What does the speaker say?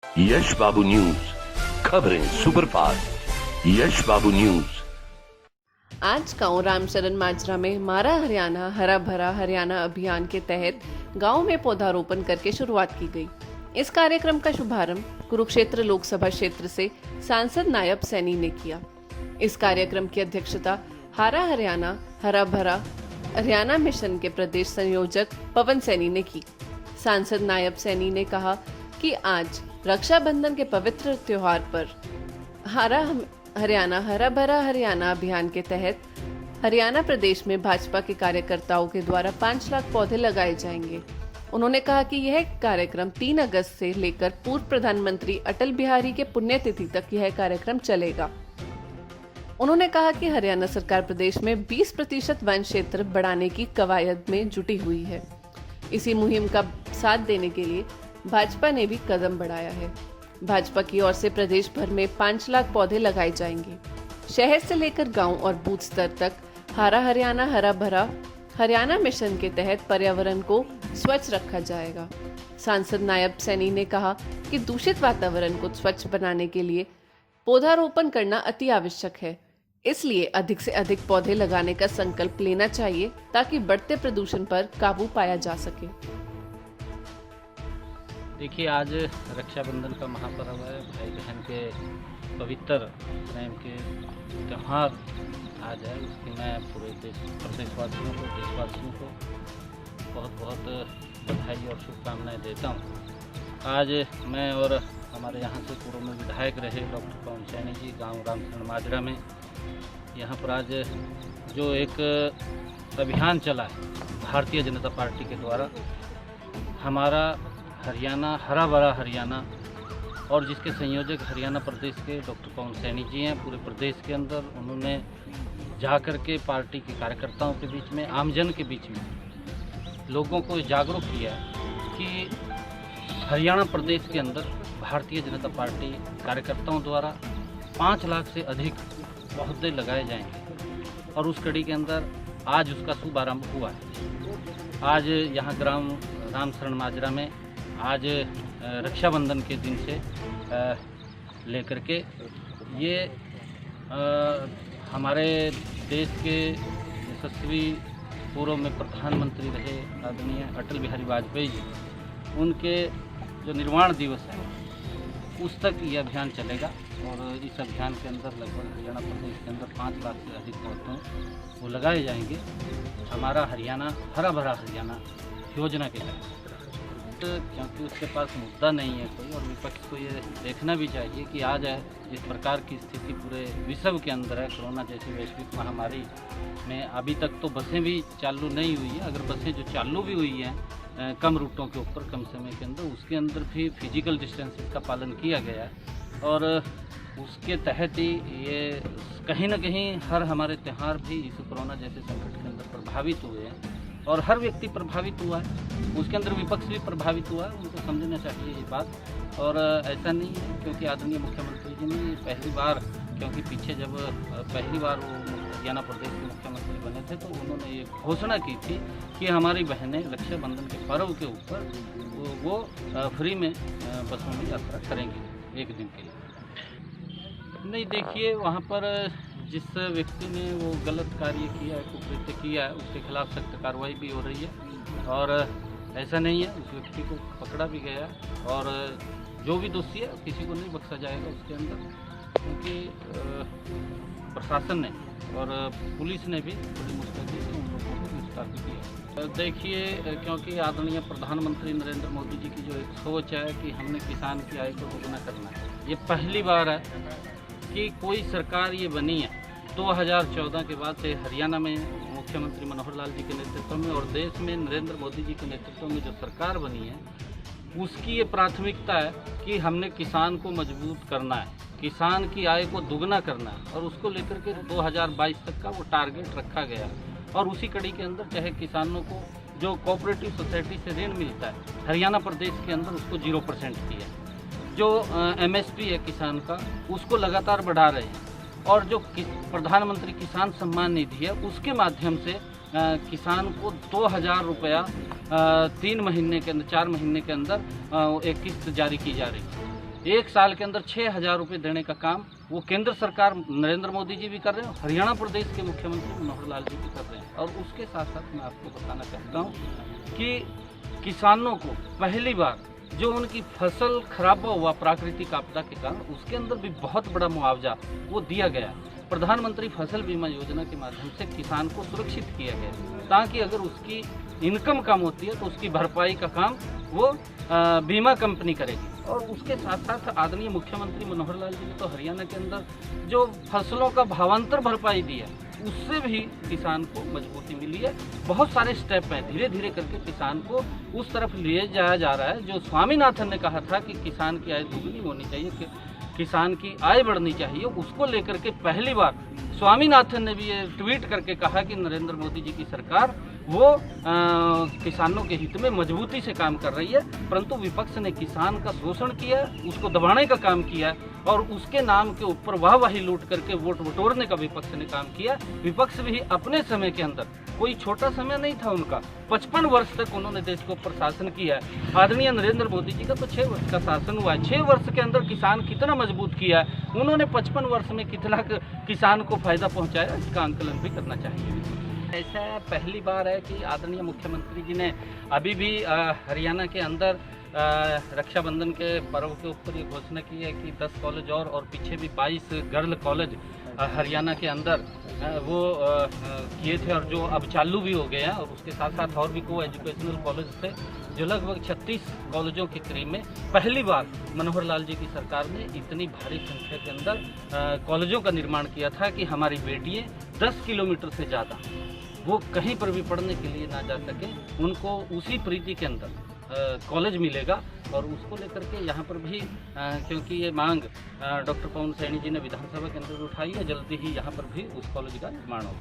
यश बाबू news, खबरें superfast. यश बाबू news. आज गांव रामचरण माजरा में मारा हरियाणा हरा भरा हरियाणा अभियान के तहत गांव में पौधारोपण करके शुरुआत की गई। इस कार्यक्रम का शुभारंभ कुरुक्षेत्र लोकसभा क्षेत्र से सांसद नायब सैनी ने किया। इस कार्यक्रम की अध्यक्षता हरा हरियाणा हरा भरा हरियाणा मिशन के प्रदेश संयोजक पवन सैनी ने की। सांसद नायब सैनी ने कहा कि आज रक्षाबंधन के पवित्र त्योहार पर हरियाणा हरा भरा हरियाणा अभियान के तहत हरियाणा प्रदेश में भाजपा के कार्यकर्ताओं के द्वारा 5 लाख पौधे लगाए जाएंगे। उन्होंने कहा कि यह कार्यक्रम 3 अगस्त से लेकर पूर्व प्रधानमंत्री अटल बिहारी के पुण्यतिथि तक यह कार्यक्रम चलेगा। उन्होंने कहा कि हरियाणा सरकार प्रदेश में 20% वन क्षेत्र बढ़ाने की कवायद में जुटी हुई है। इसी मुहिम का साथ देने के लिए भाजपा ने भी कदम बढ़ाया है। भाजपा की ओर से प्रदेश भर में 5 लाख पौधे लगाए जाएंगे। शहर से लेकर गांव और बूथ स्तर तक हरा हरियाणा हरा भरा हरियाणा मिशन के तहत पर्यावरण को स्वच्छ रखा जाएगा। सांसद नायब सैनी ने कहा कि दूषित वातावरण को स्वच्छ बनाने के लिए पौधारोपण करना अति आवश्यक है, इसलिए अधिक से अधिक पौधे लगाने का संकल्प लेना चाहिए ताकि बढ़ते प्रदूषण पर काबू पाया जा सके। देखिए, आज रक्षाबंधन का महापर्व है। भाई बहन के पवित्र प्रेम के त्यौहार आज है। उसकी मैं पूरे प्रदेशवासियों को देशवासियों को बहुत बहुत बधाई और शुभकामनाएं देता हूँ। आज मैं और हमारे यहाँ से पूर्व में विधायक रहे डॉक्टर पवन सैनी जी गांव रामचरण माजरा में यहाँ पर आज जो एक अभियान चला है भारतीय जनता पार्टी के द्वारा, हमारा हरियाणा हरा भरा हरियाणा, और जिसके संयोजक हरियाणा प्रदेश के डॉक्टर पवन सैनी जी हैं। पूरे प्रदेश के अंदर उन्होंने जाकर के पार्टी के कार्यकर्ताओं के बीच में, आमजन के बीच में लोगों को जागरूक किया कि हरियाणा प्रदेश के अंदर भारतीय जनता पार्टी कार्यकर्ताओं द्वारा 5 लाख से अधिक पौधे लगाए जाएंगे और उस कड़ी के अंदर आज उसका शुभारंभ हुआ है। आज यहाँ ग्राम रामचरण माजरा में आज रक्षाबंधन के दिन से लेकर के ये हमारे देश के यशस्वी पूर्व में प्रधानमंत्री रहे आदरणीय अटल बिहारी वाजपेयी जी, उनके जो निर्वाण दिवस है उस तक ये अभियान चलेगा। और इस अभियान के अंदर लगभग हरियाणा प्रदेश के अंदर 5 लाख से अधिक पौधों वो लगाए जाएंगे हमारा हरियाणा हरा भरा हरियाणा योजना के तहत। क्योंकि उसके पास मुद्दा नहीं है कोई, और विपक्ष को ये देखना भी चाहिए कि आज जिस प्रकार की स्थिति पूरे विश्व के अंदर है, कोरोना जैसी वैश्विक महामारी में अभी तक तो बसें भी चालू नहीं हुई है। अगर बसें जो चालू भी हुई हैं कम रूटों के ऊपर कम समय के अंदर, उसके अंदर भी फिजिकल डिस्टेंसिंग का पालन किया गया है और उसके तहत ही ये कहीं ना कहीं हर हमारे त्यौहार भी इस कोरोना जैसे संकट के अंदर प्रभावित हुए हैं और हर व्यक्ति प्रभावित हुआ है, उसके अंदर विपक्ष भी प्रभावित हुआ है। उनको समझना चाहिए ये बात। और ऐसा नहीं है क्योंकि आदरणीय मुख्यमंत्री जी ने पहली बार, क्योंकि पीछे जब पहली बार वो हरियाणा प्रदेश के मुख्यमंत्री बने थे तो उन्होंने ये घोषणा की थी कि हमारी बहनें रक्षाबंधन के पर्व के ऊपर वो फ्री में बसों में यात्रा करेंगी 1 दिन के लिए। नहीं, देखिए, वहाँ पर जिस व्यक्ति ने वो गलत कार्य किया है, कुकृत्य किया है, उसके खिलाफ सख्त कार्रवाई भी हो रही है और ऐसा नहीं है, उस व्यक्ति को पकड़ा भी गया और जो भी दोषी है किसी को नहीं बख्शा जाएगा उसके अंदर, क्योंकि प्रशासन ने और पुलिस ने भी बड़ी मुस्तैदी से उन लोगों को गिरफ्तार भी किया। देखिए, क्योंकि आदरणीय प्रधानमंत्री नरेंद्र मोदी जी की जो एक सोच है कि हमने किसान की आय को दोगुना करना है, ये पहली बार है कि कोई सरकार ये बनी है 2014 के बाद से हरियाणा में मुख्यमंत्री मनोहर लाल जी के नेतृत्व में और देश में नरेंद्र मोदी जी के नेतृत्व में जो सरकार बनी है उसकी ये प्राथमिकता है कि हमने किसान को मजबूत करना है, किसान की आय को दुगना करना है और उसको लेकर के 2022 तक का वो टारगेट रखा गया। और उसी कड़ी के अंदर चाहे किसानों को जो कोऑपरेटिव सोसाइटी से ऋण मिलता है हरियाणा प्रदेश के अंदर उसको 0% किया, जो MSP है किसान का उसको लगातार बढ़ा रहे हैं और जो प्रधानमंत्री किसान सम्मान निधि है उसके माध्यम से किसान को 2000 रुपया 3 महीने के अंदर 4 महीने के अंदर एक किस्त जारी की जा रही है। 1 साल के अंदर 6,000 रुपये देने का काम वो केंद्र सरकार नरेंद्र मोदी जी भी कर रहे हैं, हरियाणा प्रदेश के मुख्यमंत्री मनोहर लाल जी भी कर रहे हैं। और उसके साथ साथ मैं आपको बताना चाहता हूँ कि किसानों को पहली बार जो उनकी फसल खराब हुआ प्राकृतिक आपदा के कारण, उसके अंदर भी बहुत बड़ा मुआवजा वो दिया गया। प्रधानमंत्री फसल बीमा योजना के माध्यम से किसान को सुरक्षित किया गया, ताकि अगर उसकी इनकम कम होती है तो उसकी भरपाई का काम वो बीमा कंपनी करेगी। और उसके साथ साथ आदरणीय मुख्यमंत्री मनोहर लाल जी ने तो हरियाणा के अंदर जो फसलों का भावांतर भरपाई दी है, उससे भी किसान को मजबूती मिली है। बहुत सारे स्टेप हैं, धीरे धीरे करके किसान को उस तरफ ले जाया जा रहा है जो स्वामीनाथन ने कहा था कि किसान की आय दुगनी होनी चाहिए, कि किसान की आय बढ़नी चाहिए। उसको लेकर के पहली बार स्वामीनाथन ने भी ये ट्वीट करके कहा कि नरेंद्र मोदी जी की सरकार वो किसानों के हित में मजबूती से काम कर रही है, परंतु विपक्ष ने किसान का शोषण किया, उसको दबाने का काम किया और उसके नाम के ऊपर वाहवाही लूट करके वोट बटोरने का विपक्ष ने काम किया। विपक्ष भी अपने समय के अंदर, कोई छोटा समय नहीं था उनका, 55 वर्ष तक उन्होंने देश को ऊपर शासन किया। आदरणीय नरेंद्र मोदी जी का तो 6 वर्ष का शासन हुआ है। 6 वर्ष के अंदर किसान कितना मजबूत किया है, उन्होंने 55 वर्ष में कितना किसान को फायदा पहुंचाया, इसका आंकलन भी करना चाहिए। ऐसा पहली बार है कि आदरणीय मुख्यमंत्री जी ने अभी भी हरियाणा के अंदर रक्षाबंधन के पर्व के ऊपर ये घोषणा की है कि 10 कॉलेज और पीछे भी 22 गर्ल कॉलेज हरियाणा के अंदर वो किए थे और जो अब चालू भी हो गए हैं। और उसके साथ साथ और भी को एजुकेशनल कॉलेज थे, जो लगभग 36 कॉलेजों के करीब में पहली बार मनोहर लाल जी की सरकार ने इतनी भारी संख्या के अंदर कॉलेजों का निर्माण किया था कि हमारी बेटियाँ 10 किलोमीटर से ज़्यादा वो कहीं पर भी पढ़ने के लिए ना जा सकें, उनको उसी प्रीति के अंदर कॉलेज मिलेगा। और उसको लेकर के यहाँ पर भी क्योंकि ये मांग डॉक्टर पवन सैनी जी ने विधानसभा के अंदर उठाई है, जल्दी ही यहाँ पर भी उस कॉलेज का निर्माण होगा।